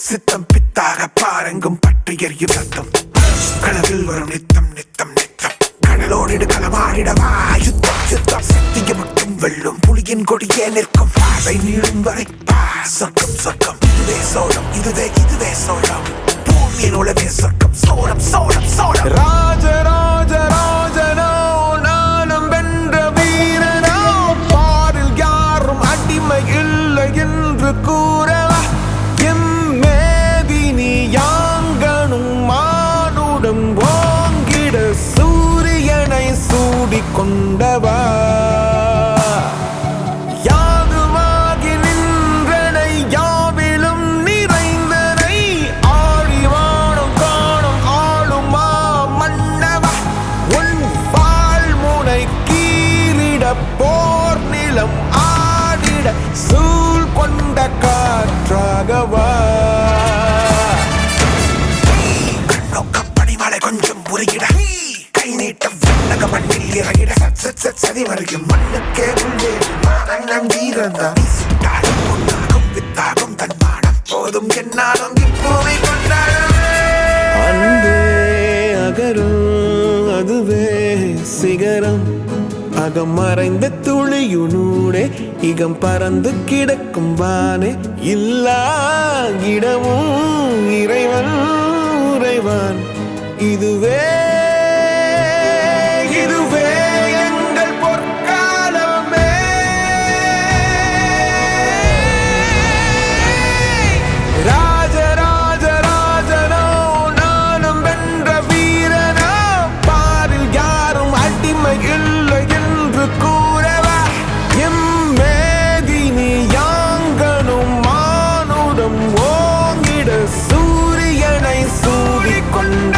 சித்தம் பித்தாக பாருங்கும் பற்றி எரியும் ரத்தம் களவில் வரும் நித்தம் நித்தம் நித்தம் கடலோடிடு களமாடிடவா யுத்தம் யுத்தம் சத்திய மட்டும் வெல்லும் புலியின் கொடியே நிற்கும் பாதை நீளும் வரை சொர்க்கம் சொர்க்கம் இதுவே சோழம் இதுவே சோழம் பூமியின் உலகே சொர்க்கம் சோழம் சோழம் சோழம் ராஜ ராஜ ராஜனோ நானும் வென்ற வீரனோ பாரில் யாரும் அடிமை இல்லை என்று கூறவா எம்மேதினி யாங்கனும் மானுடம் ஓங்கிட சூரியனை சூடிக்கொண்டவா போர் நிலம் ஆடிட சூழ் கொண்ட காற்றாகவா பனிமலை கொஞ்சம் உருகிட கை நீட்ட வண்ணக மண்ணில் இறகிட சதி வருகும் மண்ணுக்கே உள்ளேன் வீரந்தான் சுட்டாலும் பொன்னாகும் வித்தாகும் தன்மானம் போதும் என்னாலும் இப்போவை கொண்டாடும் அன்பே அகரம் அதுவே சிகரம் அகம் மறைந்த துளியுனூடே இகம் பறந்து கிடக்கும் வானே இல்லா இடமும் இறைவன் உறைவான் இதுவே இதுவே எங்கள் பொற்காலமே ராஜ ராஜ ராஜனோ நானும் வென்ற வீரனோ பாரில் யாரும் அடிமை இல்லை கூறவா எம்மேதினி யாங்கனும் மானுடம் ஓங்கிட சூரியனை சூடிக்கொண்ட